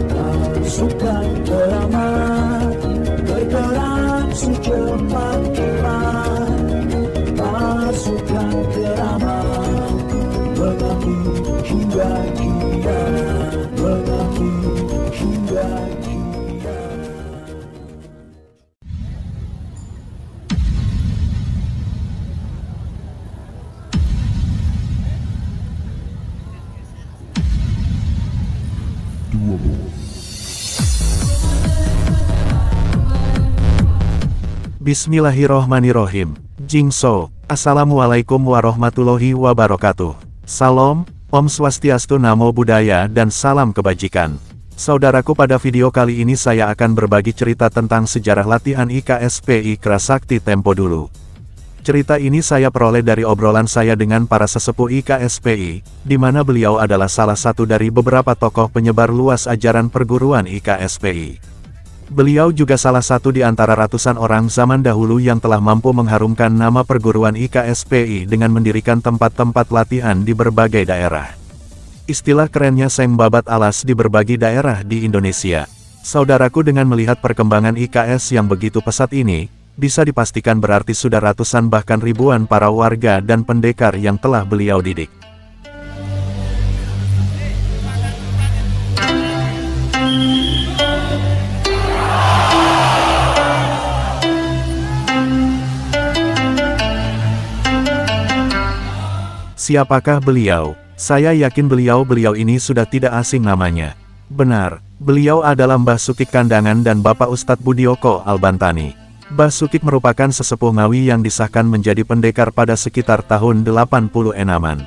Pasukan keramat bergerak secepat kilat. Pasukan keramat mengabdi hingga kiamat, mengabdi hingga kiamat. Bismillahirrohmanirrohim. Jingso. Assalamualaikum warahmatullahi wabarakatuh. Salam, Om Swastiastu, Namo Buddhaya, dan salam kebajikan. Saudaraku, pada video kali ini saya akan berbagi cerita tentang sejarah latihan IKSPI Kerasakti tempo dulu. Cerita ini saya peroleh dari obrolan saya dengan para sesepuh IKSPI, di mana beliau adalah salah satu dari beberapa tokoh penyebar luas ajaran perguruan IKSPI. Beliau juga salah satu di antara ratusan orang zaman dahulu yang telah mampu mengharumkan nama perguruan IKSPI dengan mendirikan tempat-tempat latihan di berbagai daerah. Istilah kerennya Seng Babat Alas di berbagai daerah di Indonesia. Saudaraku, dengan melihat perkembangan IKS yang begitu pesat ini, bisa dipastikan berarti sudah ratusan bahkan ribuan para warga dan pendekar yang telah beliau didik. Siapakah beliau? Saya yakin beliau ini sudah tidak asing namanya. Benar, beliau adalah Mbah Sukik Kandangan dan Bapak Ustadz Budioko Albantani. Mbah Sukik merupakan sesepuh Ngawi yang disahkan menjadi pendekar pada sekitar tahun 86-an.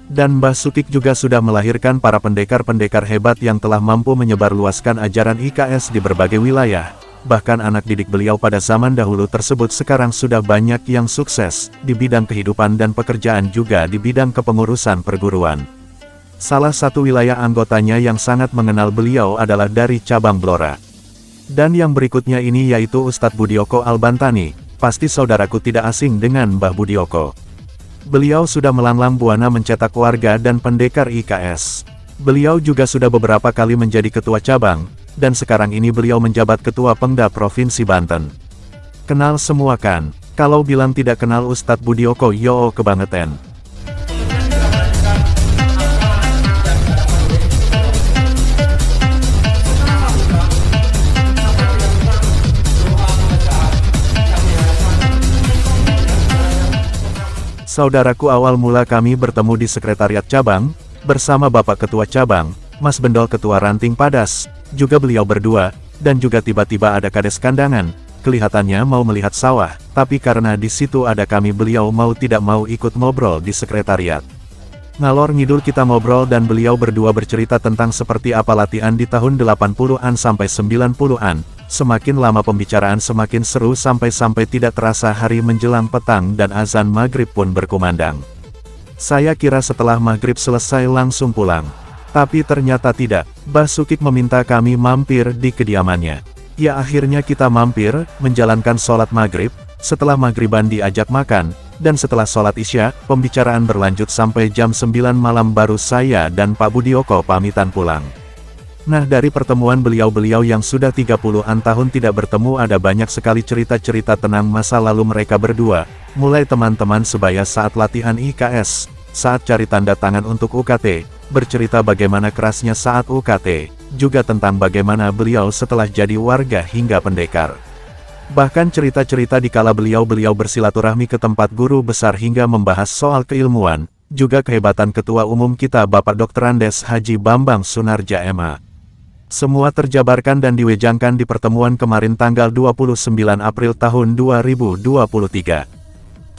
Dan Mbah Sukik juga sudah melahirkan para pendekar-pendekar hebat yang telah mampu menyebarluaskan ajaran IKS di berbagai wilayah. Bahkan anak didik beliau pada zaman dahulu tersebut sekarang sudah banyak yang sukses di bidang kehidupan dan pekerjaan, juga di bidang kepengurusan perguruan. Salah satu wilayah anggotanya yang sangat mengenal beliau adalah dari cabang Blora. Dan yang berikutnya ini yaitu Ustadz Budioko Albantani. Pasti saudaraku tidak asing dengan Mbah Budioko. Beliau sudah melanglang buana mencetak warga dan pendekar IKS. Beliau juga sudah beberapa kali menjadi ketua cabang, dan sekarang ini beliau menjabat Ketua Pengda Provinsi Banten. Kenal semua kan? Kalau bilang tidak kenal Ustadz Budioko, yo kebangetan. Saudaraku, awal mula kami bertemu di sekretariat cabang, bersama Bapak Ketua Cabang, Mas Bendol Ketua Ranting Padas, juga beliau berdua, dan juga tiba-tiba ada Kades Kandangan, kelihatannya mau melihat sawah, tapi karena di situ ada kami, beliau mau tidak mau ikut ngobrol di sekretariat. Ngalor ngidul kita ngobrol dan beliau berdua bercerita tentang seperti apa latihan di tahun 80-an sampai 90-an, semakin lama pembicaraan semakin seru sampai-sampai tidak terasa hari menjelang petang dan azan maghrib pun berkumandang. Saya kira setelah maghrib selesai langsung pulang. Tapi ternyata tidak, Mbah Sukik meminta kami mampir di kediamannya. Ya akhirnya kita mampir, menjalankan sholat maghrib, setelah maghriban diajak makan, dan setelah sholat isya, pembicaraan berlanjut sampai jam 9 malam baru saya dan Pak Budioko pamitan pulang. Nah, dari pertemuan beliau-beliau yang sudah 30-an tahun tidak bertemu, ada banyak sekali cerita-cerita tenang masa lalu mereka berdua, mulai teman-teman sebaya saat latihan IKS, saat cari tanda tangan untuk UKT, bercerita bagaimana kerasnya saat UKT, juga tentang bagaimana beliau setelah jadi warga hingga pendekar. Bahkan cerita-cerita dikala beliau bersilaturahmi ke tempat guru besar hingga membahas soal keilmuan, juga kehebatan Ketua Umum kita Bapak Dr. Andes Haji Bambang Sunarja MA. Semua terjabarkan dan diwejangkan di pertemuan kemarin tanggal 29 April tahun 2023.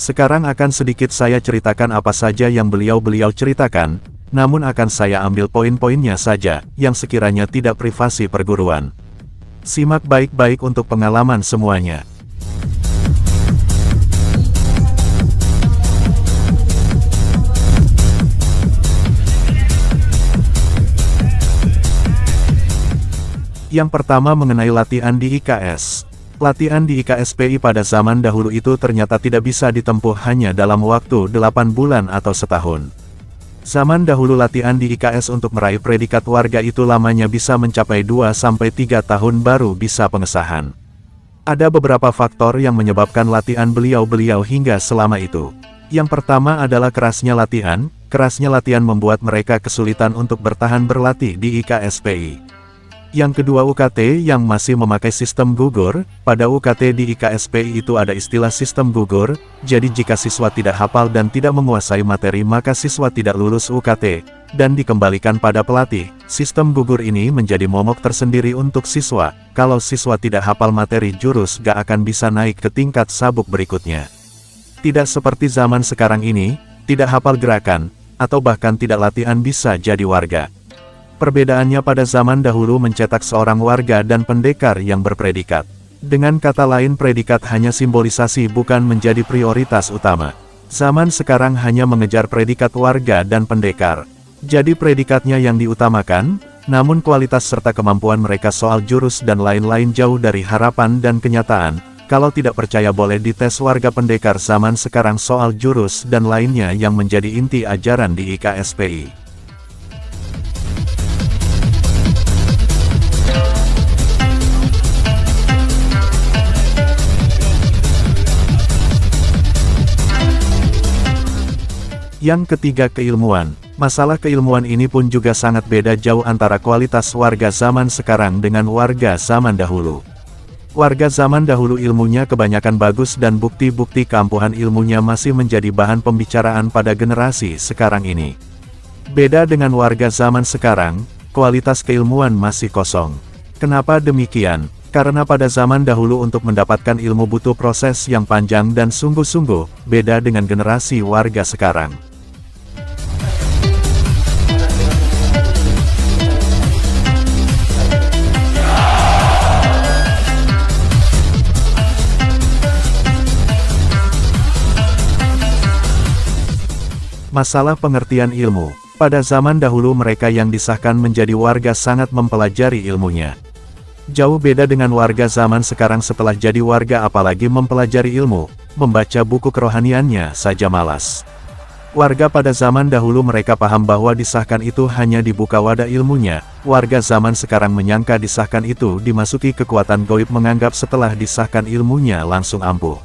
Sekarang akan sedikit saya ceritakan apa saja yang beliau ceritakan, namun akan saya ambil poin-poinnya saja, yang sekiranya tidak privasi perguruan. Simak baik-baik untuk pengalaman semuanya. Yang pertama mengenai latihan di IKS. Latihan di IKSPI pada zaman dahulu itu ternyata tidak bisa ditempuh hanya dalam waktu 8 bulan atau setahun. Zaman dahulu latihan di IKS untuk meraih predikat warga itu lamanya bisa mencapai 2-3 tahun baru bisa pengesahan. Ada beberapa faktor yang menyebabkan latihan beliau-beliau hingga selama itu. Yang pertama adalah kerasnya latihan. Kerasnya latihan membuat mereka kesulitan untuk bertahan berlatih di IKSPI. Yang kedua UKT yang masih memakai sistem gugur. Pada UKT di IKSPI itu ada istilah sistem gugur, jadi jika siswa tidak hafal dan tidak menguasai materi maka siswa tidak lulus UKT, dan dikembalikan pada pelatih. Sistem gugur ini menjadi momok tersendiri untuk siswa, kalau siswa tidak hafal materi jurus gak akan bisa naik ke tingkat sabuk berikutnya. Tidak seperti zaman sekarang ini, tidak hafal gerakan, atau bahkan tidak latihan bisa jadi warga. Perbedaannya pada zaman dahulu mencetak seorang warga dan pendekar yang berpredikat. Dengan kata lain predikat hanya simbolisasi bukan menjadi prioritas utama. Zaman sekarang hanya mengejar predikat warga dan pendekar. Jadi predikatnya yang diutamakan, namun kualitas serta kemampuan mereka soal jurus dan lain-lain jauh dari harapan dan kenyataan. Kalau tidak percaya boleh dites warga pendekar zaman sekarang soal jurus dan lainnya yang menjadi inti ajaran di IKSPI. Yang ketiga keilmuan. Masalah keilmuan ini pun juga sangat beda jauh antara kualitas warga zaman sekarang dengan warga zaman dahulu. Warga zaman dahulu ilmunya kebanyakan bagus dan bukti-bukti keampuhan ilmunya masih menjadi bahan pembicaraan pada generasi sekarang ini. Beda dengan warga zaman sekarang, kualitas keilmuan masih kosong. Kenapa demikian? Karena pada zaman dahulu untuk mendapatkan ilmu butuh proses yang panjang dan sungguh-sungguh, beda dengan generasi warga sekarang. Masalah pengertian ilmu. Pada zaman dahulu mereka yang disahkan menjadi warga sangat mempelajari ilmunya. Jauh beda dengan warga zaman sekarang setelah jadi warga apalagi mempelajari ilmu, membaca buku kerohaniannya saja malas. Warga pada zaman dahulu mereka paham bahwa disahkan itu hanya dibuka wadah ilmunya, warga zaman sekarang menyangka disahkan itu dimasuki kekuatan gaib menganggap setelah disahkan ilmunya langsung ampuh.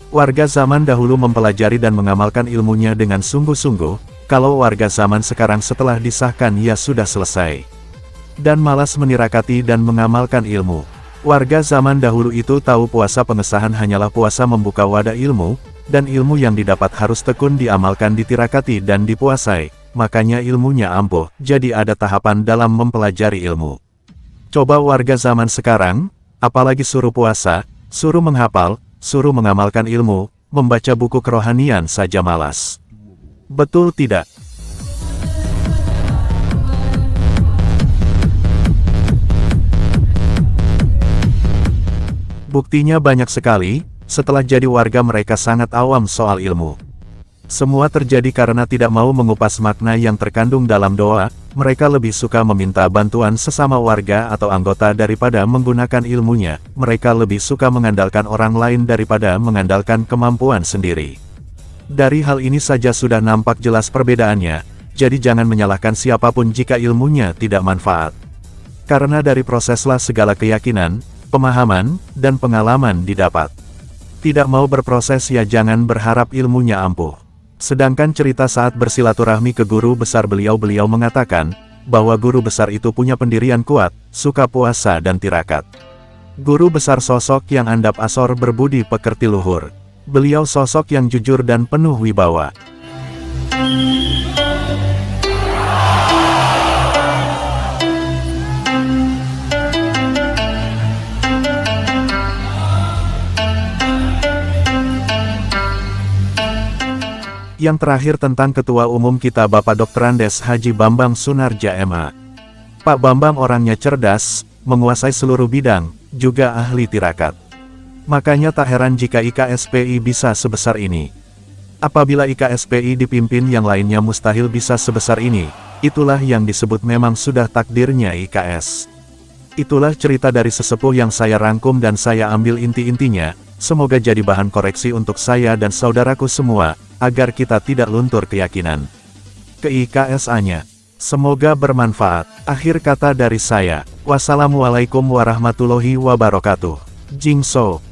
Warga zaman dahulu mempelajari dan mengamalkan ilmunya dengan sungguh-sungguh, kalau warga zaman sekarang setelah disahkan ya sudah selesai. Dan malas menirakati dan mengamalkan ilmu. Warga zaman dahulu itu tahu puasa pengesahan hanyalah puasa membuka wadah ilmu, dan ilmu yang didapat harus tekun diamalkan ditirakati dan dipuasai, makanya ilmunya ampuh, jadi ada tahapan dalam mempelajari ilmu. Coba warga zaman sekarang, apalagi suruh puasa, suruh menghafal, suruh mengamalkan ilmu, membaca buku kerohanian saja malas. Betul tidak? Buktinya banyak sekali, setelah jadi warga mereka sangat awam soal ilmu. Semua terjadi karena tidak mau mengupas makna yang terkandung dalam doa, mereka lebih suka meminta bantuan sesama warga atau anggota daripada menggunakan ilmunya, mereka lebih suka mengandalkan orang lain daripada mengandalkan kemampuan sendiri. Dari hal ini saja sudah nampak jelas perbedaannya, jadi jangan menyalahkan siapapun jika ilmunya tidak manfaat. Karena dari proseslah segala keyakinan, pemahaman, dan pengalaman didapat. Tidak mau berproses ya jangan berharap ilmunya ampuh. Sedangkan cerita saat bersilaturahmi ke guru besar beliau mengatakan, bahwa guru besar itu punya pendirian kuat, suka puasa dan tirakat. Guru besar sosok yang andap asor berbudi pekerti luhur. Beliau sosok yang jujur dan penuh wibawa. Yang terakhir tentang Ketua Umum kita Bapak Dr. Andes Haji Bambang Sunarja MA. Pak Bambang orangnya cerdas, menguasai seluruh bidang, juga ahli tirakat. Makanya tak heran jika IKSPI bisa sebesar ini. Apabila IKSPI dipimpin yang lainnya mustahil bisa sebesar ini, itulah yang disebut memang sudah takdirnya IKS. Itulah cerita dari sesepuh yang saya rangkum dan saya ambil inti-intinya, semoga jadi bahan koreksi untuk saya dan saudaraku semua, agar kita tidak luntur keyakinan. ke IKSA-nya. Semoga bermanfaat. Akhir kata dari saya. Wassalamualaikum warahmatullahi wabarakatuh. Jingso.